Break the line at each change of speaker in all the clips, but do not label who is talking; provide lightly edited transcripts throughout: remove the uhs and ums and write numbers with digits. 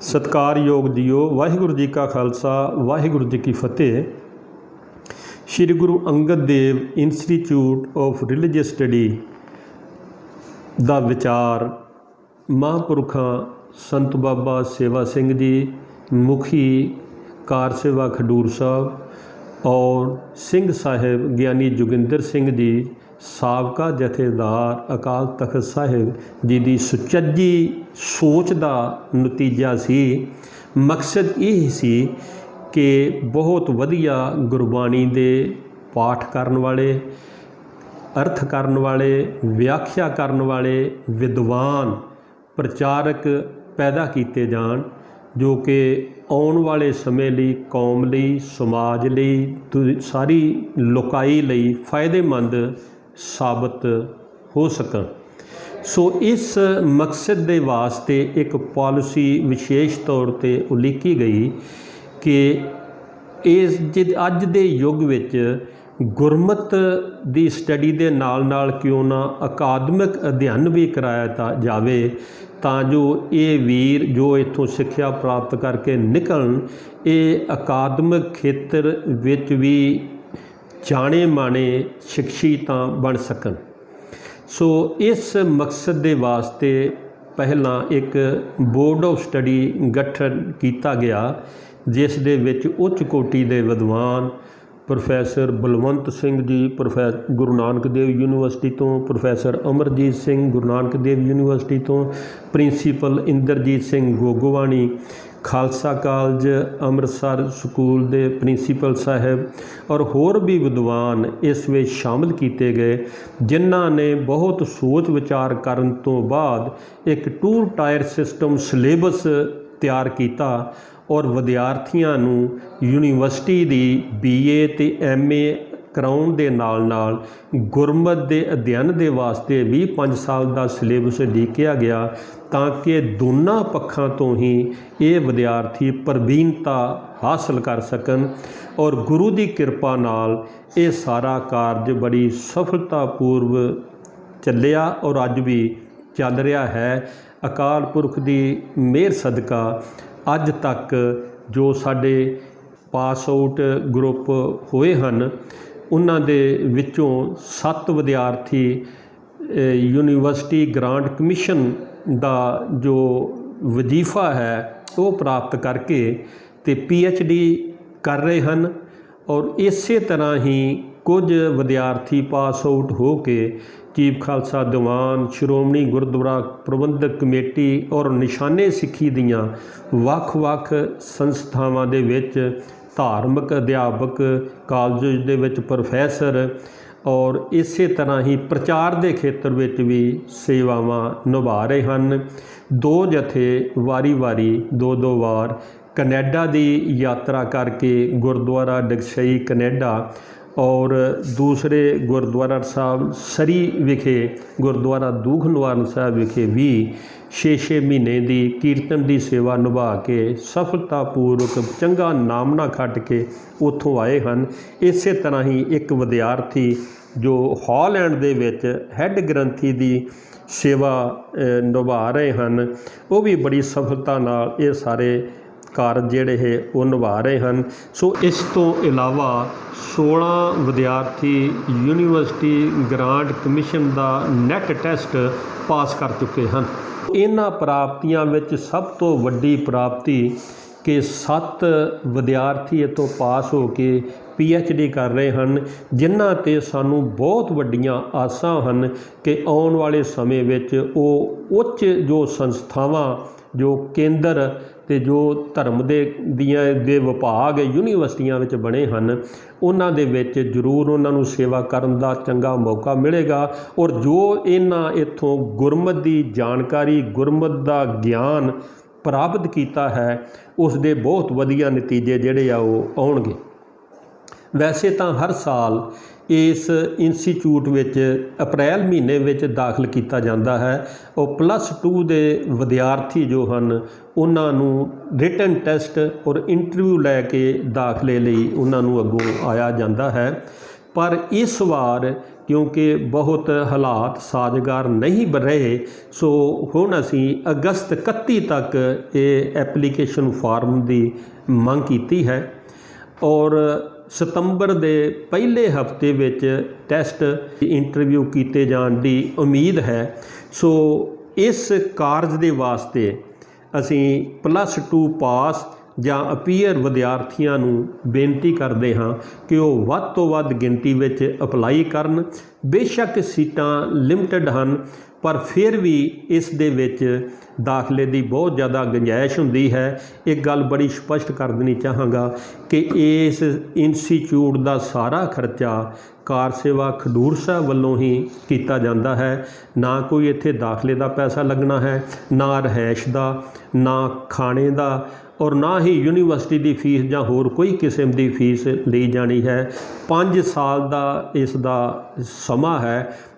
ਸਤਿਕਾਰਯੋਗ ਜੀਓ, ਵਾਹਿਗੁਰੂ ਜੀ ਕਾ ਖਾਲਸਾ, ਵਾਹਿਗੁਰੂ ਜੀ ਕੀ ਫਤਿਹ। Shri Guru Angad Dev institute of religious study ਦਾ ਵਿਚਾਰ ਮਹਾਂਪੁਰਖਾਂ ਸੰਤ ਬਾਬਾ ਸੇਵਾ ਸਿੰਘ ਜੀ, ਮੁਖੀ ਕਾਰ ਸੇਵਾ ਖਡੂਰ ਸਾਹਿਬ ਔਰ ਸਿੰਘ ਸਾਹਿਬ ਗਿਆਨੀ ਜੋਗਿੰਦਰ ਸਿੰਘ ਜੀ, ਸਾਬਕਾ ਜਥੇਦਾਰ ਅਕਾਲ ਤਖਤ ਸਾਹਿਬ ਜੀ ਦੀ ਸੁਚੱਜੀ ਸੋਚ ਦਾ ਨਤੀਜਾ ਸੀ। ਮਕਸਦ ਇਹ ਸੀ ਕਿ ਬਹੁਤ ਵਧੀਆ ਗੁਰਬਾਣੀ ਦੇ ਪਾਠ ਕਰਨ ਵਾਲੇ, ਅਰਥ ਕਰਨ ਵਾਲੇ, ਵਿਆਖਿਆ ਕਰਨ ਵਾਲੇ ਵਿਦਵਾਨ ਪ੍ਰਚਾਰਕ ਪੈਦਾ ਕੀਤੇ ਜਾਣ, ਜੋ ਕਿ ਆਉਣ ਵਾਲੇ ਸਮੇਂ ਲਈ ਕੌਮ ਲਈ, ਸਮਾਜ ਲਈ, ਸਾਰੀ ਲੋਕਾਈ ਲਈ ਫਾਇਦੇਮੰਦ ਸਾਬਤ ਹੋ ਸਕਣ। ਸੋ ਇਸ ਮਕਸਦ ਦੇ ਵਾਸਤੇ ਇੱਕ ਪਾਲਿਸੀ ਵਿਸ਼ੇਸ਼ ਤੌਰ 'ਤੇ ਉਲੀਕੀ ਗਈ ਕਿ ਅੱਜ ਦੇ ਯੁੱਗ ਵਿੱਚ ਗੁਰਮਤ ਦੀ ਸਟੱਡੀ ਦੇ ਨਾਲ ਕਿਉਂ ਨਾ ਅਕਾਦਮਿਕ ਅਧਿਐਨ ਵੀ ਕਰਾਇਆ ਜਾਵੇ, ਤਾਂ ਜੋ ਇਹ ਵੀਰ ਜੋ ਇੱਥੋਂ ਸਿੱਖਿਆ ਪ੍ਰਾਪਤ ਕਰਕੇ ਨਿਕਲਣ, ਇਹ ਅਕਾਦਮਿਕ ਖੇਤਰ ਵਿੱਚ ਵੀ ਜਾਣੇ ਮਾਣੇ ਸ਼ਖਸੀਅਤਾਂ ਬਣ ਸਕਣ। ਸੋ ਇਸ ਮਕਸਦ ਦੇ ਵਾਸਤੇ ਪਹਿਲਾਂ ਇੱਕ ਬੋਰਡ ਆਫ ਸਟੱਡੀ ਗਠਨ ਕੀਤਾ ਗਿਆ, ਜਿਸ ਦੇ ਵਿੱਚ ਉੱਚ ਕੋਟੀ ਦੇ ਵਿਦਵਾਨ ਪ੍ਰੋਫੈਸਰ ਬਲਵੰਤ ਸਿੰਘ ਜੀ ਗੁਰੂ ਨਾਨਕ ਦੇਵ ਯੂਨੀਵਰਸਿਟੀ ਤੋਂ, ਪ੍ਰੋਫੈਸਰ ਅਮਰਜੀਤ ਸਿੰਘ ਗੁਰੂ ਨਾਨਕ ਦੇਵ ਯੂਨੀਵਰਸਿਟੀ ਤੋਂ, principal Inderjit Singh Gogowani Khalsa college Amritsar school ਦੇ ਪ੍ਰਿੰਸੀਪਲ ਸਾਹਿਬ ਔਰ ਹੋਰ ਵੀ ਵਿਦਵਾਨ ਇਸ ਵਿੱਚ ਸ਼ਾਮਲ ਕੀਤੇ ਗਏ, ਜਿਨ੍ਹਾਂ ਨੇ ਬਹੁਤ ਸੋਚ ਵਿਚਾਰ ਕਰਨ ਤੋਂ ਬਾਅਦ ਇੱਕ 2 ਟਾਇਰ ਸਿਸਟਮ ਸਿਲੇਬਸ ਤਿਆਰ ਕੀਤਾ ਔਰ ਵਿਦਿਆਰਥੀਆਂ ਨੂੰ ਯੂਨੀਵਰਸਿਟੀ ਦੀ BA ਤੇ MA ਕਰਾਉਣ ਦੇ ਨਾਲ ਗੁਰਮਤ ਦੇ ਅਧਿਐਨ ਦੇ ਵਾਸਤੇ ਵੀ 5 ਸਾਲ ਦਾ ਸਿਲੇਬਸ ਉਲੀਕਿਆ ਗਿਆ, ਤਾਂ ਕਿ ਦੋਨਾਂ ਪੱਖਾਂ ਤੋਂ ਹੀ ਇਹ ਵਿਦਿਆਰਥੀ ਪ੍ਰਵੀਨਤਾ ਹਾਸਲ ਕਰ ਸਕਣ। ਔਰ ਗੁਰੂ ਦੀ ਕਿਰਪਾ ਨਾਲ ਇਹ ਸਾਰਾ ਕਾਰਜ ਬੜੀ ਸਫਲਤਾਪੂਰਵ ਚੱਲਿਆ ਔਰ ਅੱਜ ਵੀ ਚੱਲ ਰਿਹਾ ਹੈ। ਅਕਾਲ ਪੁਰਖ ਦੀ ਮਿਹਰ ਸਦਕਾ ਅੱਜ ਤੱਕ ਜੋ ਸਾਡੇ ਪਾਸ ਆਊਟ ਗਰੁੱਪ ਹੋਏ ਹਨ, ਉਹਨਾਂ ਦੇ ਵਿੱਚੋਂ 7 ਵਿਦਿਆਰਥੀ ਯੂਨੀਵਰਸਿਟੀ ਗ੍ਰਾਂਟ ਕਮਿਸ਼ਨ ਦਾ ਜੋ ਵਜ਼ੀਫਾ ਹੈ ਉਹ ਪ੍ਰਾਪਤ ਕਰਕੇ ਤੇ PhD ਕਰ ਰਹੇ ਹਨ। ਔਰ ਇਸੇ ਤਰ੍ਹਾਂ ਹੀ ਕੁਝ ਵਿਦਿਆਰਥੀ ਪਾਸ ਆਊਟ ਹੋ ਕੇ ਚੀਫ ਖਾਲਸਾ ਦੀਵਾਨ, ਸ਼੍ਰੋਮਣੀ ਗੁਰਦੁਆਰਾ ਪ੍ਰਬੰਧਕ ਕਮੇਟੀ ਔਰ ਨਿਸ਼ਾਨੇ ਸਿੱਖੀ ਦੀਆਂ ਵੱਖ-ਵੱਖ ਸੰਸਥਾਵਾਂ ਦੇ ਵਿੱਚ ਧਾਰਮਿਕ ਅਧਿਆਪਕ, ਕਾਲਜ ਦੇ ਵਿੱਚ ਪ੍ਰੋਫੈਸਰ ਔਰ ਇਸੇ ਤਰ੍ਹਾਂ ਹੀ ਪ੍ਰਚਾਰ ਦੇ ਖੇਤਰ ਵਿੱਚ ਵੀ ਸੇਵਾਵਾਂ ਨਿਭਾ ਰਹੇ ਹਨ। 2 ਜਥੇ ਵਾਰੀ-ਵਾਰੀ 2-2 ਵਾਰ ਕੈਨੇਡਾ ਦੀ ਯਾਤਰਾ ਕਰਕੇ ਗੁਰਦੁਆਰਾ ਡਗਸ਼ਈ ਕੈਨੇਡਾ ਔਰ ਦੂਸਰੇ ਗੁਰਦੁਆਰਾ ਸਾਹਿਬ ਸਰੀ ਵਿਖੇ, ਗੁਰਦੁਆਰਾ ਦੂਖ ਨਿਵਾਰਨ ਸਾਹਿਬ ਵਿਖੇ ਵੀ 6-6 ਮਹੀਨੇ ਦੀ ਕੀਰਤਨ ਦੀ ਸੇਵਾ ਨਿਭਾ ਕੇ ਸਫਲਤਾਪੂਰਵਕ ਚੰਗਾ ਨਾਮਣਾ ਖੱਟ ਕੇ ਉੱਥੋਂ ਆਏ ਹਨ। ਇਸੇ ਤਰ੍ਹਾਂ ਹੀ ਇੱਕ ਵਿਦਿਆਰਥੀ ਜੋ ਹਾਲੈਂਡ ਦੇ ਵਿੱਚ ਹੈੱਡ ਗ੍ਰੰਥੀ ਦੀ ਸੇਵਾ ਨਿਭਾ ਰਹੇ ਹਨ, ਉਹ ਵੀ ਬੜੀ ਸਫਲਤਾ ਨਾਲ ਇਹ ਸਾਰੇ ਕਾਰਜ ਜਿਹੜੇ ਹੈ ਉਹ ਨਿਭਾ ਰਹੇ ਹਨ। ਸੋ ਇਸ ਤੋਂ ਇਲਾਵਾ 16 ਵਿਦਿਆਰਥੀ ਯੂਨੀਵਰਸਿਟੀ ਗ੍ਰਾਂਟ ਕਮਿਸ਼ਨ ਦਾ ਨੈਟ ਟੈਸਟ ਪਾਸ ਕਰ ਚੁੱਕੇ ਹਨ। ਇਹਨਾਂ ਪ੍ਰਾਪਤੀਆਂ ਵਿੱਚ ਸਭ ਤੋਂ ਵੱਡੀ ਪ੍ਰਾਪਤੀ ਕਿ 7 ਵਿਦਿਆਰਥੀ ਇੱਥੋਂ ਪਾਸ ਹੋ ਕੇ PhD ਕਰ ਰਹੇ ਹਨ, ਜਿਨ੍ਹਾਂ 'ਤੇ ਸਾਨੂੰ ਬਹੁਤ ਵੱਡੀਆਂ ਆਸਾਂ ਹਨ ਕਿ ਆਉਣ ਵਾਲੇ ਸਮੇਂ ਵਿੱਚ ਉਹ ਉੱਚ ਜੋ ਸੰਸਥਾਵਾਂ, ਜੋ ਕੇਂਦਰ ਤੇ ਜੋ ਧਰਮ ਦੇ ਵਿਭਾਗ ਯੂਨੀਵਰਸਿਟੀਆਂ ਵਿੱਚ ਬਣੇ ਹਨ, ਉਹਨਾਂ ਦੇ ਵਿੱਚ ਜ਼ਰੂਰ ਉਹਨਾਂ ਨੂੰ ਸੇਵਾ ਕਰਨ ਦਾ ਚੰਗਾ ਮੌਕਾ ਮਿਲੇਗਾ। ਔਰ ਜੋ ਇਹਨਾਂ ਇੱਥੋਂ ਗੁਰਮਤ ਦੀ ਜਾਣਕਾਰੀ, ਗੁਰਮਤ ਦਾ ਗਿਆਨ ਪ੍ਰਾਪਤ ਕੀਤਾ ਹੈ, ਉਸ ਦੇ ਬਹੁਤ ਵਧੀਆ ਨਤੀਜੇ ਜਿਹੜੇ ਆ ਉਹ ਆਉਣਗੇ। ਵੈਸੇ ਤਾਂ ਹਰ ਸਾਲ ਇਸ ਇੰਸਟੀਚਿਊਟ ਵਿੱਚ ਅਪ੍ਰੈਲ ਮਹੀਨੇ ਵਿੱਚ ਦਾਖਲ ਕੀਤਾ ਜਾਂਦਾ ਹੈ। ਉਹ +2 ਦੇ ਵਿਦਿਆਰਥੀ ਜੋ ਹਨ, ਉਹਨਾਂ ਨੂੰ ਰਿਟਨ ਟੈਸਟ ਔਰ ਇੰਟਰਵਿਊ ਲੈ ਕੇ ਦਾਖਲੇ ਲਈ ਉਹਨਾਂ ਨੂੰ ਅੱਗੋਂ ਆਇਆ ਜਾਂਦਾ ਹੈ। ਪਰ ਇਸ ਵਾਰ क्योंकि बहुत हालात साजगार नहीं बन रहे, सो हुण असीं अगस्त 31 तक ये एप्लीकेशन फॉर्म की मंग की है और सितंबर के पहले हफ्ते विच टैसट इंटरव्यू किए जाने की उम्मीद है। सो इस कारज के वास्ते असीं +2 पास ਜਾਂ ਅਪੀਅਰ ਵਿਦਿਆਰਥੀਆਂ ਨੂੰ ਬੇਨਤੀ ਕਰਦੇ ਹਾਂ ਕਿ ਉਹ ਵੱਧ ਤੋਂ ਵੱਧ ਗਿਣਤੀ ਵਿੱਚ ਅਪਲਾਈ ਕਰਨ। ਬੇਸ਼ੱਕ ਸੀਟਾਂ ਲਿਮਟਿਡ ਹਨ, ਪਰ ਫਿਰ ਵੀ ਇਸ ਦੇ ਵਿੱਚ ਦਾਖਲੇ ਦੀ ਬਹੁਤ ਜ਼ਿਆਦਾ ਗੁੰਜਾਇਸ਼ ਹੁੰਦੀ ਹੈ। ਇੱਕ ਗੱਲ ਬੜੀ ਸਪਸ਼ਟ ਕਰ ਦੇਣੀ ਚਾਹਾਂਗਾ ਕਿ ਇਸ ਇੰਸਟੀਚਿਊਟ ਦਾ ਸਾਰਾ ਖਰਚਾ ਕਾਰ ਸੇਵਾ ਖਡੂਰ ਸਾਹਿਬ ਵੱਲੋਂ ਹੀ ਕੀਤਾ ਜਾਂਦਾ ਹੈ। ਨਾ ਕੋਈ ਇੱਥੇ ਦਾਖਲੇ ਦਾ ਪੈਸਾ ਲੱਗਣਾ ਹੈ, ਨਾ ਰਿਹਾਇਸ਼ ਦਾ, ਨਾ ਖਾਣੇ ਦਾ, और ना ही यूनीवर्सिटी की फीस ਜਾਂ होर कोई किस्म की फीस ली जानी है। 5 साल का इसका समा है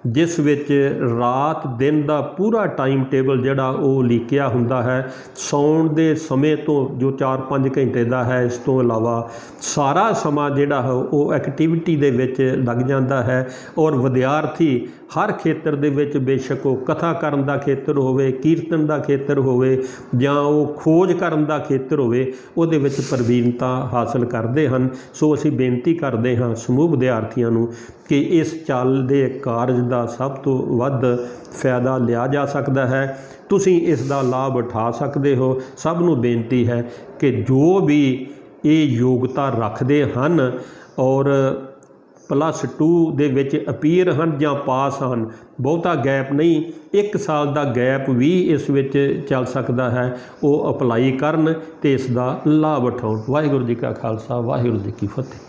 जिस विच रात दिन का पूरा टाइम टेबल जिहड़ा वो लीकिया हुंदा है। सौण के समय तो जो 4-5 घंटे का है, इस तो इलावा सारा समा जिहड़ा है वो एक्टिविटी दे विच लग जाता है। और विद्यार्थी हर खेत्र दे विच बेशक वो कथा करन दा खेत्र होवे, कीर्तन का खेत्र होवे जां वो खोज करन दा खेत्र होवे, उहदे विच प्रवीणता हासिल करते हैं। सो असीं बेनती करते हाँ समूह विद्यार्थियों नूं कि इस चाल दे कारज का सब तो वध फायदा लिया जा सकता है। तुसीं इस दा लाभ उठा सकते हो। सब नूं बेनती है कि जो भी ये योग्यता रखते हैं और +2 ਦੇ ਵਿੱਚ ਅਪੀਅਰ ਹਨ ਜਾਂ ਪਾਸ ਹਨ, ਬਹੁਤਾ ਗੈਪ ਨਹੀਂ, 1 ਸਾਲ ਦਾ ਗੈਪ ਵੀ ਇਸ ਵਿੱਚ ਚੱਲ ਸਕਦਾ ਹੈ, ਉਹ ਅਪਲਾਈ ਕਰਨ ਤੇ ਇਸ ਦਾ ਲਾਭ ਉਠਾਉਣ। ਵਾਹਿਗੁਰੂ ਜੀ ਕਾ ਖਾਲਸਾ, ਵਾਹਿਗੁਰੂ ਜੀ ਕੀ ਫਤਿਹ।